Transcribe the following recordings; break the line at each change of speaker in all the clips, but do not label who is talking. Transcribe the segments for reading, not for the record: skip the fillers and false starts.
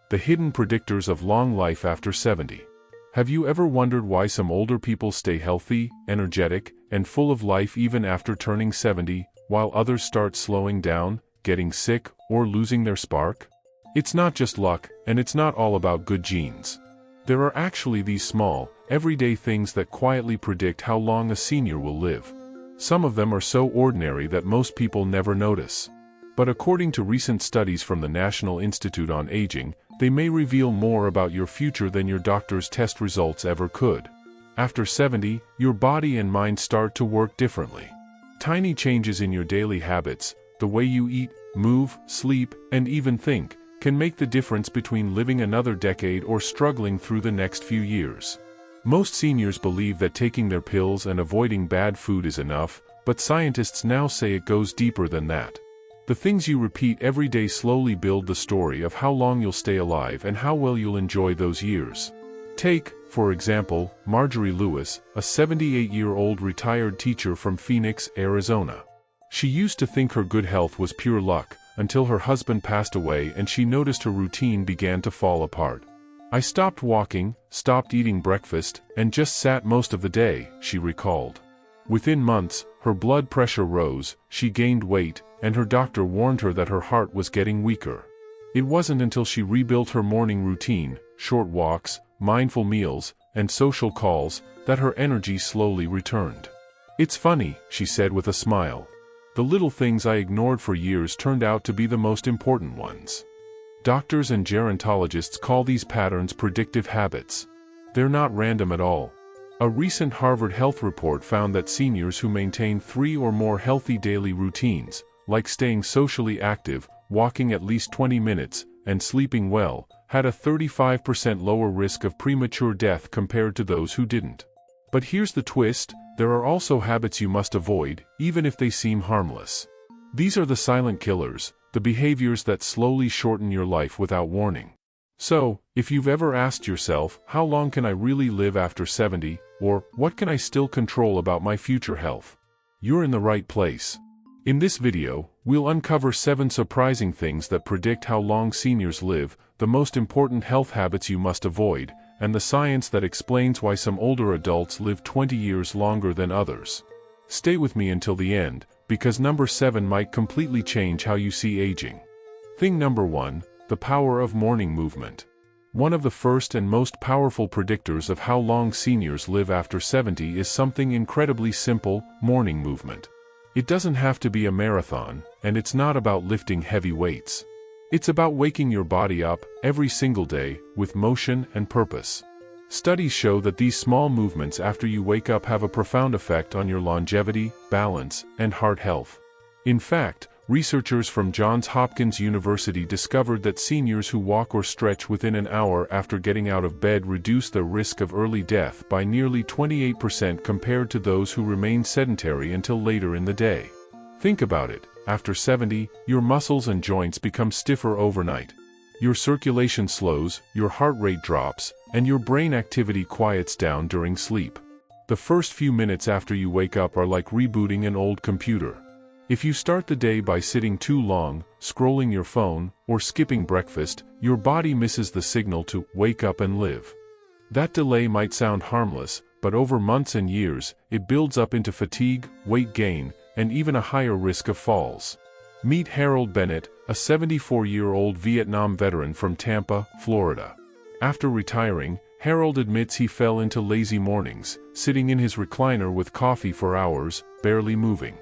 the hidden predictors of long life after 70. Have you ever wondered why some older people stay healthy, energetic, and full of life even after turning 70, while others start slowing down, getting sick, or losing their spark? It's not just luck, and it's not all about good genes. There are actually these small, everyday things that quietly predict how long a senior will live. Some of them are so ordinary that most people never notice. But according to recent studies from the National Institute on Aging, they may reveal more about your future than your doctor's test results ever could. After 70, your body and mind start to work differently. Tiny changes in your daily habits, the way you eat, move, sleep, and even think, can make the difference between living another decade or struggling through the next few years. Most seniors believe that taking their pills and avoiding bad food is enough, but scientists now say it goes deeper than that. The things you repeat every day slowly build the story of how long you'll stay alive and how well you'll enjoy those years. Take, for example, Marjorie Lewis, a 78-year-old retired teacher from Phoenix, Arizona. She used to think her good health was pure luck, until her husband passed away and she noticed her routine began to fall apart. "I stopped walking, stopped eating breakfast, and just sat most of the day," she recalled. Within months, her blood pressure rose, she gained weight, and her doctor warned her that her heart was getting weaker. It wasn't until she rebuilt her morning routine, short walks, mindful meals, and social calls, that her energy slowly returned. "It's funny," she said with a smile. "The little things I ignored for years turned out to be the most important ones." Doctors and gerontologists call these patterns predictive habits. They're not random at all. A recent Harvard Health report found that seniors who maintain 3 or more healthy daily routines, like staying socially active, walking at least 20 minutes, and sleeping well, had a 35% lower risk of premature death compared to those who didn't. But here's the twist: there are also habits you must avoid, even if they seem harmless. These are the silent killers, the behaviors that slowly shorten your life without warning. So, if you've ever asked yourself, how long can I really live after 70, or what can I still control about my future health? You're in the right place. In this video, we'll uncover 7 surprising things that predict how long seniors live, the most important health habits you must avoid, and the science that explains why some older adults live 20 years longer than others. Stay with me until the end, because number 7 might completely change how you see aging. Thing number 1, the power of morning movement. One of the first and most powerful predictors of how long seniors live after 70 is something incredibly simple: morning movement. It doesn't have to be a marathon, and it's not about lifting heavy weights. It's about waking your body up, every single day, with motion and purpose. Studies show that these small movements after you wake up have a profound effect on your longevity, balance, and heart health. In fact, researchers from Johns Hopkins University discovered that seniors who walk or stretch within an hour after getting out of bed reduce their risk of early death by nearly 28% compared to those who remain sedentary until later in the day. Think about it: after 70, your muscles and joints become stiffer overnight. Your circulation slows, your heart rate drops, and your brain activity quiets down during sleep. The first few minutes after you wake up are like rebooting an old computer. If you start the day by sitting too long, scrolling your phone, or skipping breakfast, your body misses the signal to wake up and live. That delay might sound harmless, but over months and years, it builds up into fatigue, weight gain, and even a higher risk of falls. Meet Harold Bennett, a 74-year-old Vietnam veteran from Tampa, Florida. After retiring, Harold admits he fell into lazy mornings, sitting in his recliner with coffee for hours, barely moving.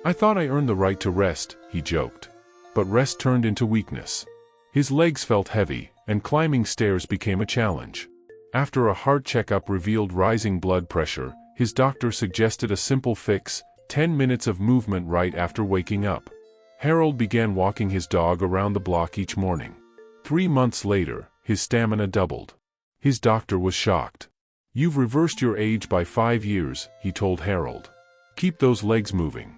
"I thought I earned the right to rest," he joked. But rest turned into weakness. His legs felt heavy, and climbing stairs became a challenge. After a heart checkup revealed rising blood pressure, his doctor suggested a simple fix: 10 minutes of movement right after waking up. Harold began walking his dog around the block each morning. 3 months later, his stamina doubled. His doctor was shocked. "You've reversed your age by 5 years," he told Harold. "Keep those legs moving."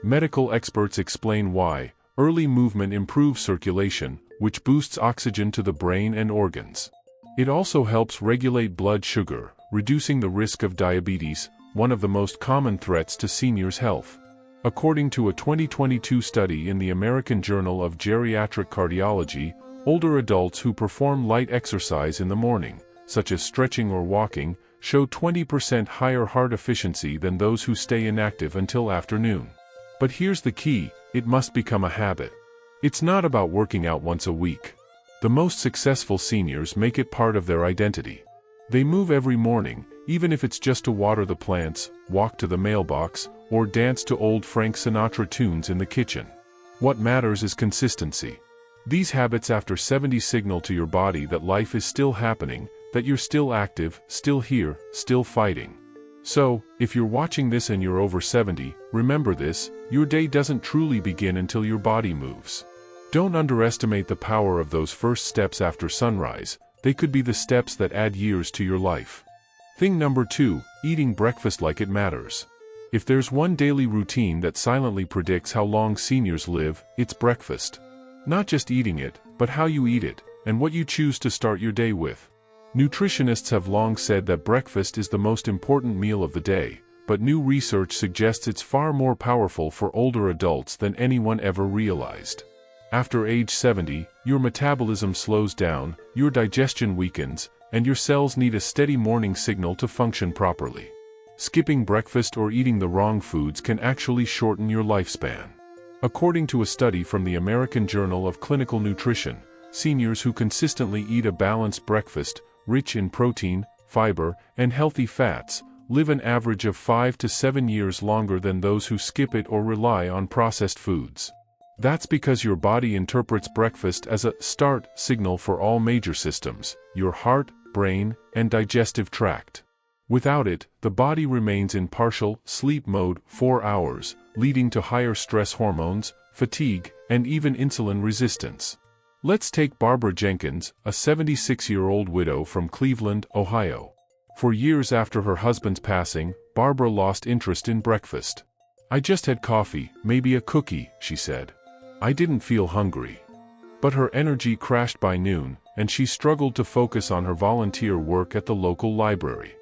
Medical experts explain why. Early movement improves circulation, which boosts oxygen to the brain and organs. It also helps regulate blood sugar, reducing the risk of diabetes, one of the most common threats to seniors' health. According to a 2022 study in the American Journal of Geriatric Cardiology, Older adults who perform light exercise in the morning, such as stretching or walking, show 20% higher heart efficiency than those who stay inactive until afternoon. But here's the key: it must become a habit. It's not about working out once a week. The most successful seniors make it part of their identity. They move every morning, even if it's just to water the plants, walk to the mailbox, or dance to old Frank Sinatra tunes in the kitchen. What matters is consistency. These habits after 70 signal to your body that life is still happening, that you're still active, still here, still fighting. So, if you're watching this and you're over 70, remember this: your day doesn't truly begin until your body moves. Don't underestimate the power of those first steps after sunrise. They could be the steps that add years to your life. Thing number 2, eating breakfast like it matters. If there's one daily routine that silently predicts how long seniors live, it's breakfast. Not just eating it, but how you eat it, and what you choose to start your day with. Nutritionists have long said that breakfast is the most important meal of the day, but new research suggests it's far more powerful for older adults than anyone ever realized. After age 70, your metabolism slows down, your digestion weakens, and your cells need a steady morning signal to function properly. Skipping breakfast or eating the wrong foods can actually shorten your lifespan. According to a study from the American Journal of Clinical Nutrition, seniors who consistently eat a balanced breakfast, rich in protein, fiber, and healthy fats, live an average of 5 to 7 years longer than those who skip it or rely on processed foods. That's because your body interprets breakfast as a start signal for all major systems: your heart, brain, and digestive tract. Without it, the body remains in partial sleep mode 4 hours, leading to higher stress hormones, fatigue, and even insulin resistance. Let's take Barbara Jenkins, a 76-year-old widow from Cleveland, Ohio. For years after her husband's passing, Barbara lost interest in breakfast. "I just had coffee, maybe a cookie," she said. "I didn't feel hungry." But her energy crashed by noon, and she struggled to focus on her volunteer work at the local library.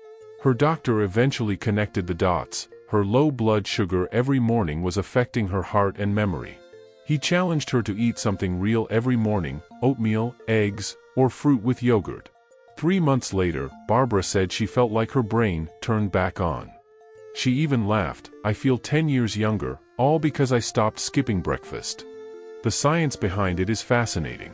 Her doctor eventually connected the dots: her low blood sugar every morning was affecting her heart and memory. He challenged her to eat something real every morning: oatmeal, eggs, or fruit with yogurt. 3 months later, Barbara said she felt like her brain turned back on. She even laughed: "I feel 10 years younger, all because I stopped skipping breakfast." The science behind it is fascinating.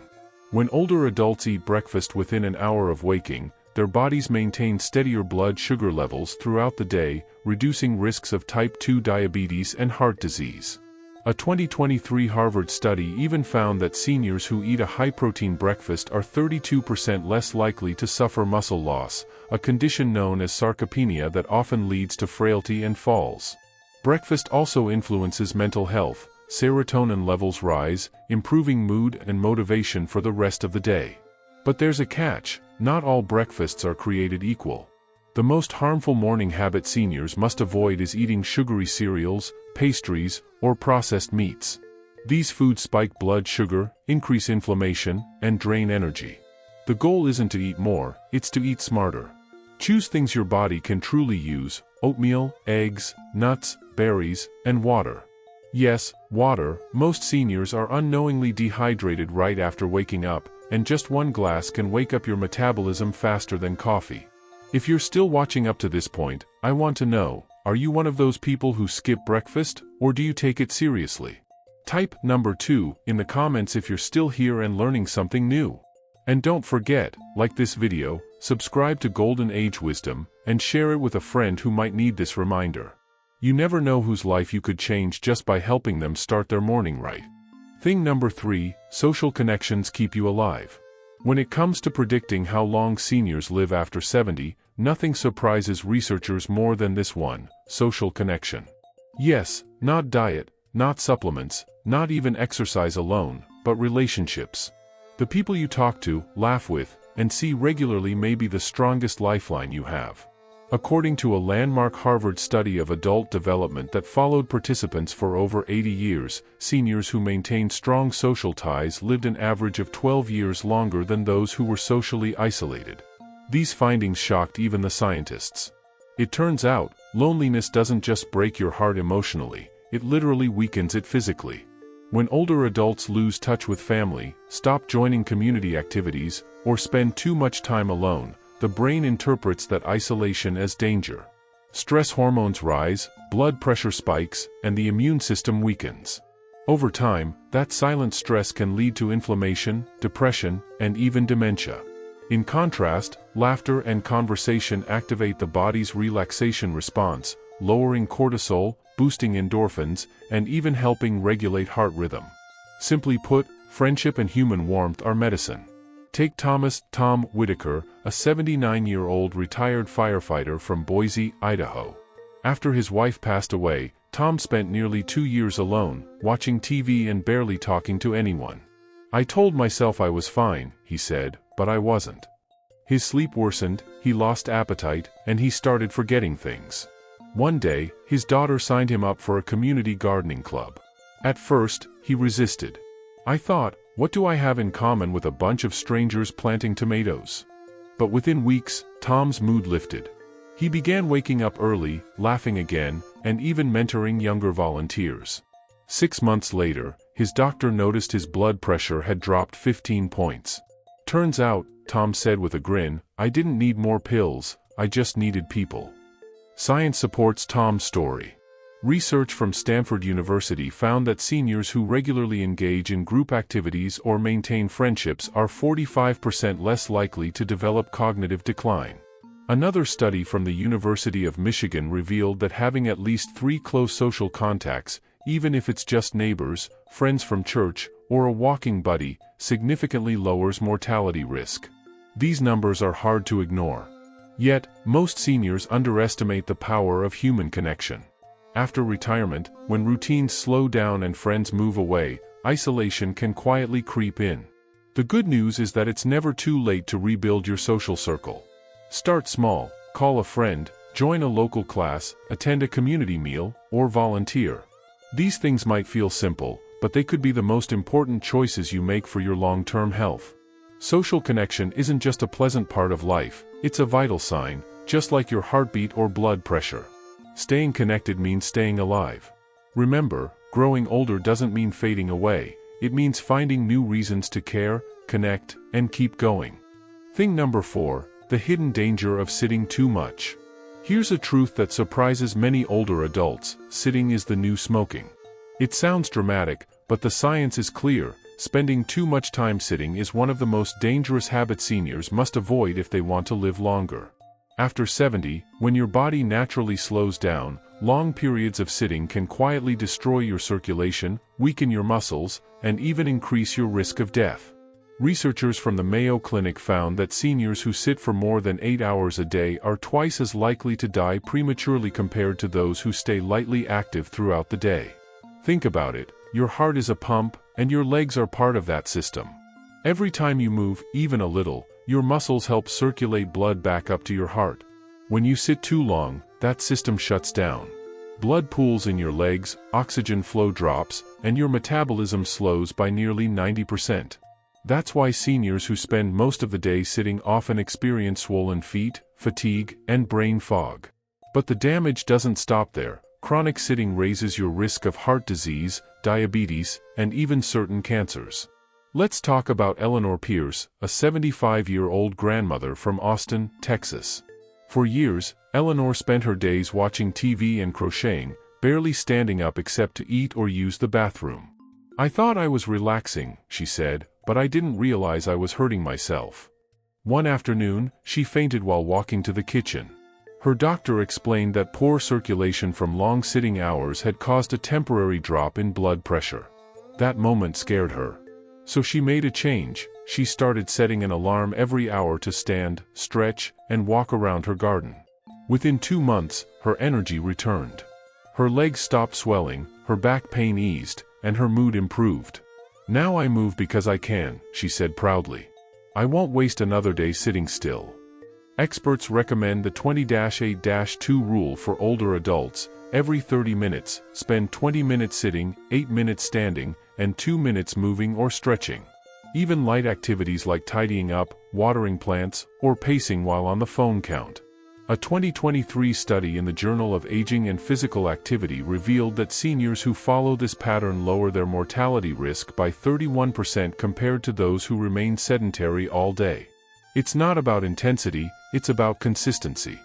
When older adults eat breakfast within an hour of waking, their bodies maintain steadier blood sugar levels throughout the day, reducing risks of type 2 diabetes and heart disease. A 2023 Harvard study even found that seniors who eat a high-protein breakfast are 32% less likely to suffer muscle loss, a condition known as sarcopenia that often leads to frailty and falls. Breakfast also influences mental health. Serotonin levels rise, improving mood and motivation for the rest of the day. But there's a catch: not all breakfasts are created equal. The most harmful morning habit seniors must avoid is eating sugary cereals, pastries, or processed meats. These foods spike blood sugar, increase inflammation, and drain energy. The goal isn't to eat more, it's to eat smarter. Choose things your body can truly use: oatmeal, eggs, nuts, berries, and water. Yes, water. Most seniors are unknowingly dehydrated right after waking up, and just one glass can wake up your metabolism faster than coffee. If you're still watching up to this point, I want to know: are you one of those people who skip breakfast, or do you take it seriously? Type number 2 in the comments if you're still here and learning something new. And don't forget, like this video, subscribe to Golden Age Wisdom, and share it with a friend who might need this reminder. You never know whose life you could change just by helping them start their morning right. Thing number 3, social connections keep you alive. When it comes to predicting how long seniors live after 70, nothing surprises researchers more than this one: social connection. Yes, not diet, not supplements, not even exercise alone, but relationships. The people you talk to, laugh with, and see regularly may be the strongest lifeline you have. According to a landmark Harvard study of adult development that followed participants for over 80 years, seniors who maintained strong social ties lived an average of 12 years longer than those who were socially isolated. These findings shocked even the scientists. It turns out, loneliness doesn't just break your heart emotionally, it literally weakens it physically. When older adults lose touch with family, stop joining community activities, or spend too much time alone, the brain interprets that isolation as danger. Stress hormones rise, blood pressure spikes, and the immune system weakens. Over time, that silent stress can lead to inflammation, depression, and even dementia. In contrast, laughter and conversation activate the body's relaxation response, lowering cortisol, boosting endorphins, and even helping regulate heart rhythm. Simply put, friendship and human warmth are medicine. Take Tom Whitaker, a 79-year-old retired firefighter from Boise, Idaho. After his wife passed away, Tom spent nearly 2 years alone, watching TV and barely talking to anyone. "I told myself I was fine," he said, "but I wasn't." His sleep worsened, he lost appetite, and he started forgetting things. One day, his daughter signed him up for a community gardening club. At first, he resisted. "I thought, what do I have in common with a bunch of strangers planting tomatoes?" But within weeks, Tom's mood lifted. He began waking up early, laughing again, and even mentoring younger volunteers. 6 months later, his doctor noticed his blood pressure had dropped 15 points. "Turns out," Tom said with a grin, "I didn't need more pills, I just needed people." Science supports Tom's story. Research from Stanford University found that seniors who regularly engage in group activities or maintain friendships are 45% less likely to develop cognitive decline. Another study from the University of Michigan revealed that having at least 3 close social contacts, even if it's just neighbors, friends from church, or a walking buddy, significantly lowers mortality risk. These numbers are hard to ignore. Yet, most seniors underestimate the power of human connection. After retirement, when routines slow down and friends move away, isolation can quietly creep in. The good news is that it's never too late to rebuild your social circle. Start small, call a friend, join a local class, attend a community meal, or volunteer. These things might feel simple, but they could be the most important choices you make for your long-term health. Social connection isn't just a pleasant part of life, it's a vital sign, just like your heartbeat or blood pressure. Staying connected means staying alive. Remember, growing older doesn't mean fading away, it means finding new reasons to care, connect, and keep going. Thing number 4, the hidden danger of sitting too much. Here's a truth that surprises many older adults: sitting is the new smoking. It sounds dramatic, but the science is clear. Spending too much time sitting is one of the most dangerous habits seniors must avoid if they want to live longer. After 70, when your body naturally slows down, long periods of sitting can quietly destroy your circulation, weaken your muscles, and even increase your risk of death. Researchers from the Mayo Clinic found that seniors who sit for more than 8 hours a day are twice as likely to die prematurely compared to those who stay lightly active throughout the day. Think about it, your heart is a pump, and your legs are part of that system. Every time you move, even a little, your muscles help circulate blood back up to your heart. When you sit too long, that system shuts down. Blood pools in your legs, oxygen flow drops, and your metabolism slows by nearly 90%. That's why seniors who spend most of the day sitting often experience swollen feet, fatigue, and brain fog. But the damage doesn't stop there. Chronic sitting raises your risk of heart disease, diabetes, and even certain cancers. Let's talk about Eleanor Pierce, a 75-year-old grandmother from Austin, Texas. For years, Eleanor spent her days watching TV and crocheting, barely standing up except to eat or use the bathroom. "I thought I was relaxing," she said, "but I didn't realize I was hurting myself." One afternoon, she fainted while walking to the kitchen. Her doctor explained that poor circulation from long sitting hours had caused a temporary drop in blood pressure. That moment scared her. So she made a change. She started setting an alarm every hour to stand, stretch, and walk around her garden. Within 2 months, her energy returned. Her legs stopped swelling, her back pain eased, and her mood improved. "Now I move because I can," she said proudly. "I won't waste another day sitting still." Experts recommend the 20-8-2 rule for older adults. Every 30 minutes, spend 20 minutes sitting, 8 minutes standing, and 2 minutes moving or stretching. Even light activities like tidying up, watering plants, or pacing while on the phone count. A 2023 study in the Journal of Aging and Physical Activity revealed that seniors who follow this pattern lower their mortality risk by 31% compared to those who remain sedentary all day. It's not about intensity, it's about consistency.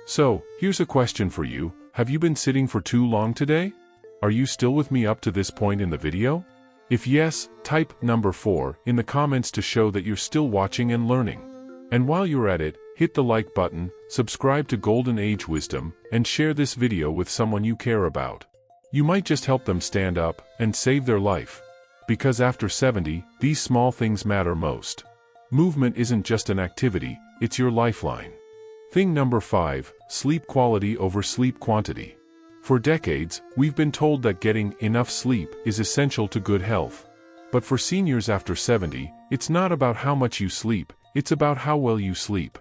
So, here's a question for you: have you been sitting for too long today? Are you still with me up to this point in the video? If yes, type number 4 in the comments to show that you're still watching and learning. And while you're at it, hit the like button, subscribe to Golden Age Wisdom, and share this video with someone you care about. You might just help them stand up and save their life. Because after 70, these small things matter most. Movement isn't just an activity, it's your lifeline. Thing number 5, sleep quality over sleep quantity. For decades, we've been told that getting enough sleep is essential to good health. But for seniors after 70, it's not about how much you sleep, it's about how well you sleep.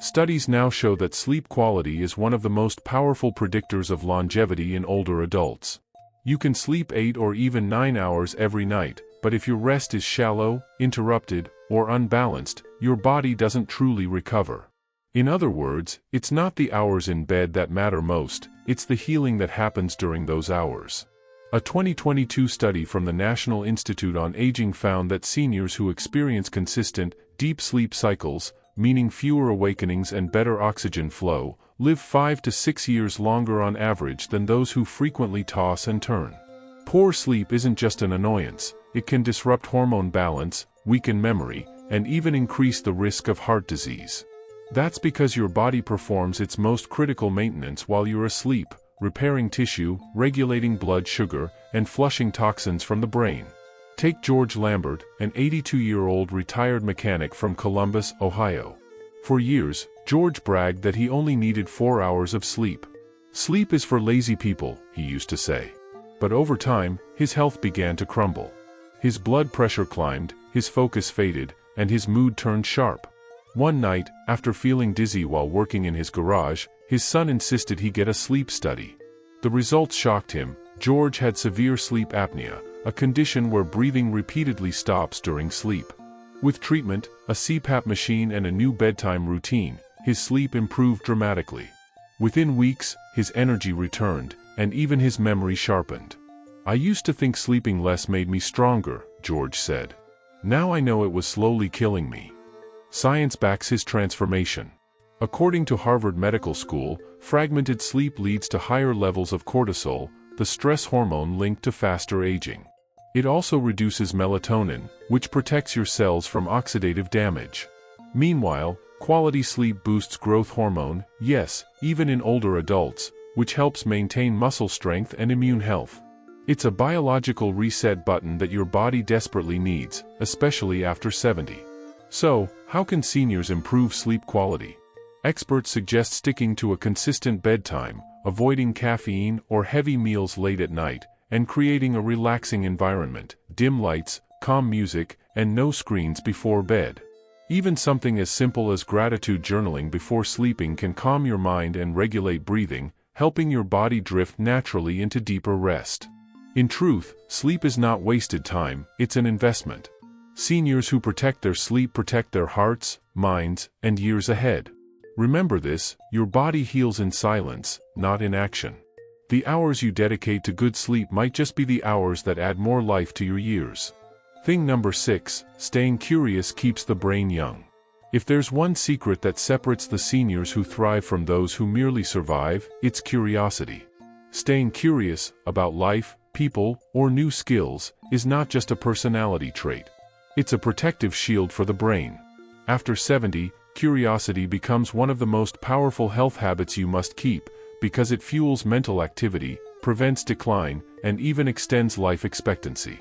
Studies now show that sleep quality is one of the most powerful predictors of longevity in older adults. You can sleep 8 or even 9 hours every night, but if your rest is shallow, interrupted, or unbalanced, your body doesn't truly recover. In other words, it's not the hours in bed that matter most, it's the healing that happens during those hours. A 2022 study from the National Institute on Aging found that seniors who experience consistent, deep sleep cycles, meaning fewer awakenings and better oxygen flow, live 5 to 6 years longer on average than those who frequently toss and turn. Poor sleep isn't just an annoyance, it can disrupt hormone balance, weaken memory, and even increase the risk of heart disease. That's because your body performs its most critical maintenance while you're asleep, repairing tissue, regulating blood sugar, and flushing toxins from the brain. Take George Lambert, an 82-year-old retired mechanic from Columbus, Ohio. For years, George bragged that he only needed 4 hours of sleep. "Sleep is for lazy people," he used to say. But over time, his health began to crumble. His blood pressure climbed, his focus faded, and his mood turned sharp. One night, after feeling dizzy while working in his garage, his son insisted he get a sleep study. The results shocked him. George had severe sleep apnea, a condition where breathing repeatedly stops during sleep. With treatment, a CPAP machine and a new bedtime routine, his sleep improved dramatically. Within weeks, his energy returned, and even his memory sharpened. "I used to think sleeping less made me stronger," George said. "Now I know it was slowly killing me." Science backs his transformation. According to Harvard Medical School, fragmented sleep leads to higher levels of cortisol, the stress hormone linked to faster aging. It also reduces melatonin, which protects your cells from oxidative damage. Meanwhile, quality sleep boosts growth hormone, yes, even in older adults, which helps maintain muscle strength and immune health. It's a biological reset button that your body desperately needs, especially after 70. So, how can seniors improve sleep quality? Experts suggest sticking to a consistent bedtime, avoiding caffeine or heavy meals late at night, and creating a relaxing environment, dim lights, calm music, and no screens before bed. Even something as simple as gratitude journaling before sleeping can calm your mind and regulate breathing, helping your body drift naturally into deeper rest. In truth, sleep is not wasted time, it's an investment. Seniors who protect their sleep protect their hearts, minds, and years ahead. Remember this: your body heals in silence, not in action. The hours you dedicate to good sleep might just be the hours that add more life to your years. Thing number 6, staying curious keeps the brain young. If there's one secret that separates the seniors who thrive from those who merely survive, it's curiosity. Staying curious about life, people, or new skills is not just a personality trait. It's a protective shield for the brain. After 70, curiosity becomes one of the most powerful health habits you must keep, because it fuels mental activity, prevents decline, and even extends life expectancy.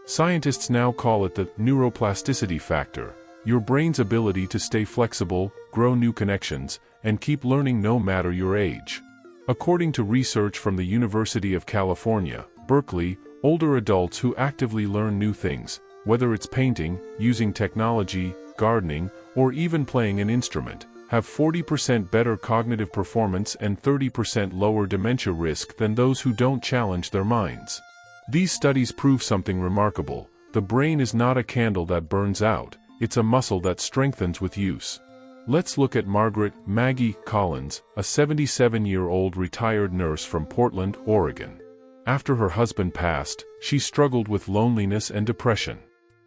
Scientists now call it the neuroplasticity factor, your brain's ability to stay flexible, grow new connections, and keep learning no matter your age. According to research from the University of California, Berkeley, older adults who actively learn new things, whether it's painting, using technology, gardening, or even playing an instrument, have 40% better cognitive performance and 30% lower dementia risk than those who don't challenge their minds. These studies prove something remarkable: the brain is not a candle that burns out, it's a muscle that strengthens with use. Let's look at Margaret Maggie Collins, a 77-year-old retired nurse from Portland, Oregon. After her husband passed, she struggled with loneliness and depression.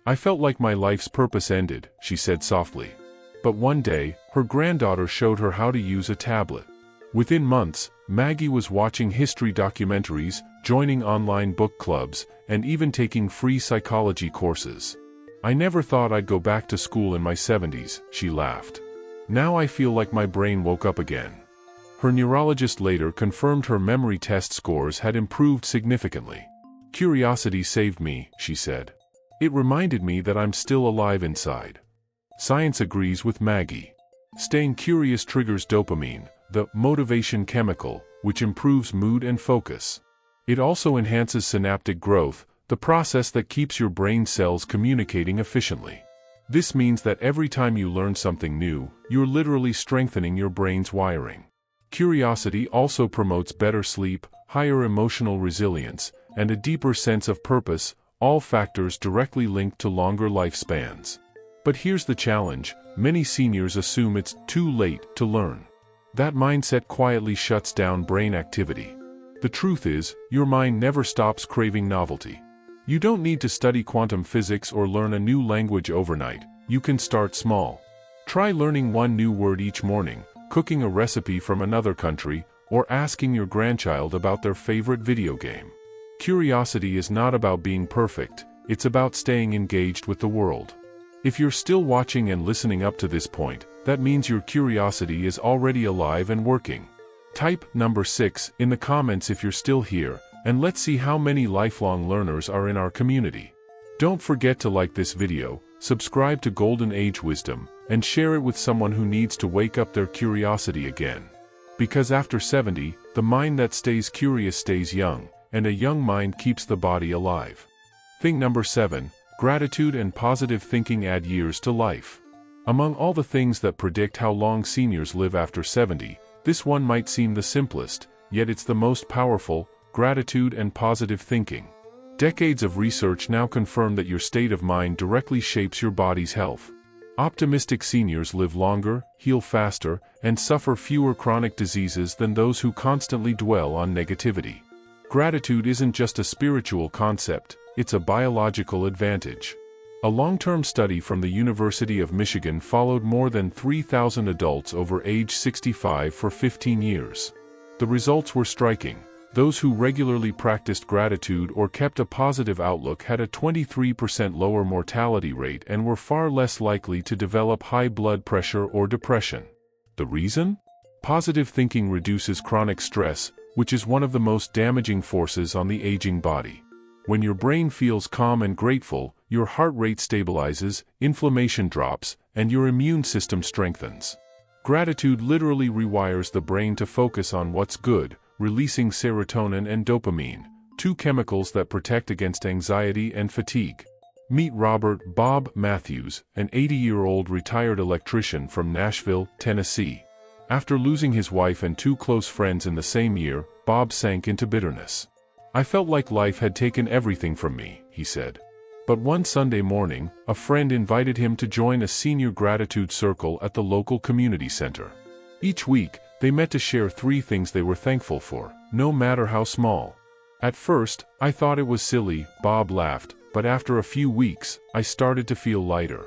"I felt like my life's purpose ended," she said softly. But one day, her granddaughter showed her how to use a tablet. Within months, Maggie was watching history documentaries, joining online book clubs, and even taking free psychology courses. "I never thought I'd go back to school in my 70s, she laughed. "Now I feel like my brain woke up again." Her neurologist later confirmed her memory test scores had improved significantly. "Curiosity saved me," she said. "It reminded me that I'm still alive inside." Science agrees with Maggie. Staying curious triggers dopamine, the motivation chemical, which improves mood and focus. It also enhances synaptic growth, the process that keeps your brain cells communicating efficiently. This means that every time you learn something new, you're literally strengthening your brain's wiring. Curiosity also promotes better sleep, higher emotional resilience, and a deeper sense of purpose, all factors directly linked to longer lifespans. But here's the challenge: many seniors assume it's too late to learn. That mindset quietly shuts down brain activity. The truth is, your mind never stops craving novelty. You don't need to study quantum physics or learn a new language overnight. You can start small. Try learning one new word each morning, cooking a recipe from another country, or asking your grandchild about their favorite video game. Curiosity is not about being perfect, it's about staying engaged with the world. If you're still watching and listening up to this point, that means your curiosity is already alive and working. Type number 6 in the comments if you're still here, and let's see how many lifelong learners are in our community. Don't forget to like this video, subscribe to Golden Age Wisdom, and share it with someone who needs to wake up their curiosity again. Because after 70, the mind that stays curious stays young, and a young mind keeps the body alive. Thing number 7, gratitude and positive thinking add years to life. Among all the things that predict how long seniors live after 70, this one might seem the simplest, yet it's the most powerful: gratitude and positive thinking. Decades of research now confirm that your state of mind directly shapes your body's health. Optimistic seniors live longer, heal faster, and suffer fewer chronic diseases than those who constantly dwell on negativity. Gratitude isn't just a spiritual concept, it's a biological advantage. A long-term study from the University of Michigan followed more than 3,000 adults over age 65 for 15 years. The results were striking. Those who regularly practiced gratitude or kept a positive outlook had a 23% lower mortality rate and were far less likely to develop high blood pressure or depression. The reason? Positive thinking reduces chronic stress, which is one of the most damaging forces on the aging body. When your brain feels calm and grateful, your heart rate stabilizes, inflammation drops, and your immune system strengthens. Gratitude literally rewires the brain to focus on what's good, releasing serotonin and dopamine, two chemicals that protect against anxiety and fatigue. Meet Robert Bob Matthews, an 80-year-old retired electrician from Nashville, Tennessee. After losing his wife and two close friends in the same year, Bob sank into bitterness. "I felt like life had taken everything from me," he said. But one Sunday morning, a friend invited him to join a senior gratitude circle at the local community center. Each week, they met to share 3 things they were thankful for, no matter how small. "At first, I thought it was silly," Bob laughed, "but after a few weeks, I started to feel lighter."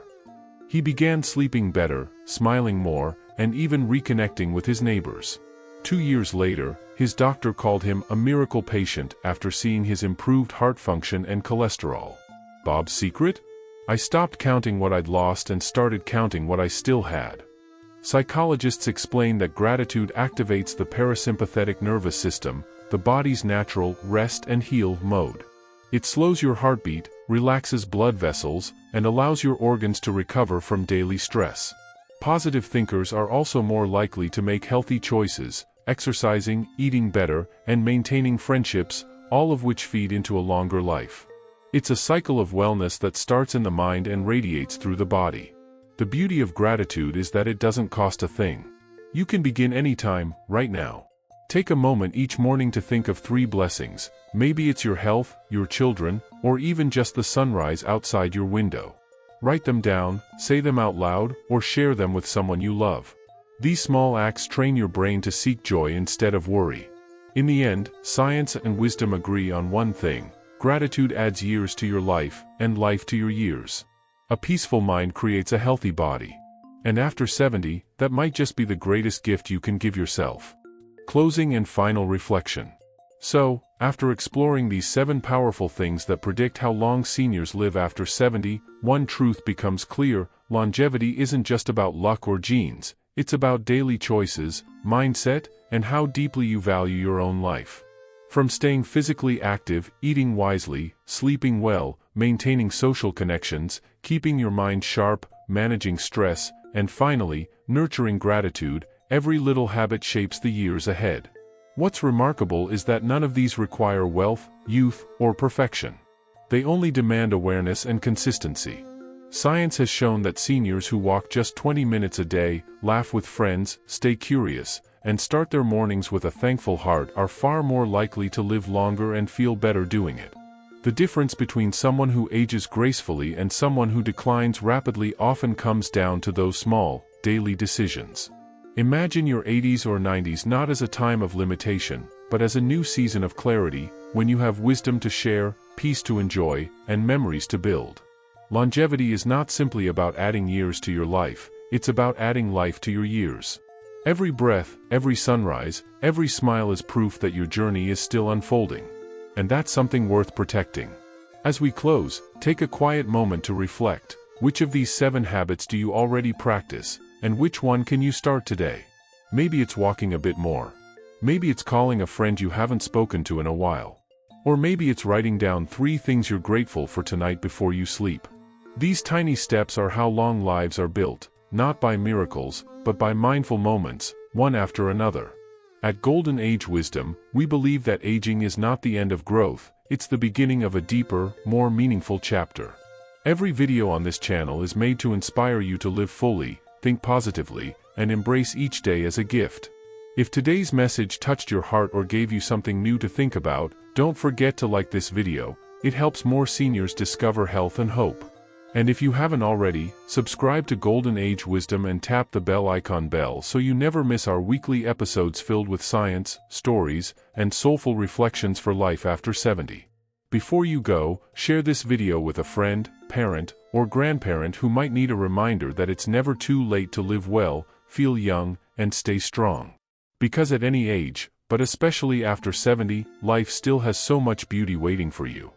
He began sleeping better, smiling more, and even reconnecting with his neighbors. 2 years later, his doctor called him a miracle patient after seeing his improved heart function and cholesterol. Bob's secret? "I stopped counting what I'd lost and started counting what I still had." Psychologists explain that gratitude activates the parasympathetic nervous system, the body's natural rest and heal mode. It slows your heartbeat, relaxes blood vessels, and allows your organs to recover from daily stress. Positive thinkers are also more likely to make healthy choices, exercising, eating better, and maintaining friendships, all of which feed into a longer life. It's a cycle of wellness that starts in the mind and radiates through the body. The beauty of gratitude is that it doesn't cost a thing. You can begin anytime, right now. Take a moment each morning to think of 3 blessings. Maybe it's your health, your children, or even just the sunrise outside your window. Write them down, say them out loud, or share them with someone you love. These small acts train your brain to seek joy instead of worry. In the end, science and wisdom agree on one thing: gratitude adds years to your life, and life to your years. A peaceful mind creates a healthy body. And after 70, that might just be the greatest gift you can give yourself. Closing and final reflection. So, after exploring these 7 powerful things that predict how long seniors live after 70, one truth becomes clear: longevity isn't just about luck or genes, it's about daily choices, mindset, and how deeply you value your own life. From staying physically active, eating wisely, sleeping well, maintaining social connections, keeping your mind sharp, managing stress, and finally, nurturing gratitude, every little habit shapes the years ahead. What's remarkable is that none of these require wealth, youth, or perfection. They only demand awareness and consistency. Science has shown that seniors who walk just 20 minutes a day, laugh with friends, stay curious, and start their mornings with a thankful heart are far more likely to live longer and feel better doing it. The difference between someone who ages gracefully and someone who declines rapidly often comes down to those small, daily decisions. Imagine your 80s or 90s not as a time of limitation, but as a new season of clarity, when you have wisdom to share, peace to enjoy, and memories to build. Longevity is not simply about adding years to your life, it's about adding life to your years. Every breath, every sunrise, every smile is proof that your journey is still unfolding. And that's something worth protecting. As we close, take a quiet moment to reflect. Which of these 7 habits do you already practice, and which one can you start today? Maybe it's walking a bit more. Maybe it's calling a friend you haven't spoken to in a while. Or maybe it's writing down 3 things you're grateful for tonight before you sleep. These tiny steps are how long lives are built, not by miracles, but by mindful moments, one after another. At Golden Age Wisdom, we believe that aging is not the end of growth, it's the beginning of a deeper, more meaningful chapter. Every video on this channel is made to inspire you to live fully, think positively, and embrace each day as a gift. If today's message touched your heart or gave you something new to think about, don't forget to like this video. It helps more seniors discover health and hope. And if you haven't already, subscribe to Golden Age Wisdom and tap the bell icon so you never miss our weekly episodes filled with science, stories, and soulful reflections for life after 70. Before you go, share this video with a friend, parent, or grandparent who might need a reminder that it's never too late to live well, feel young, and stay strong. Because at any age, but especially after 70, life still has so much beauty waiting for you.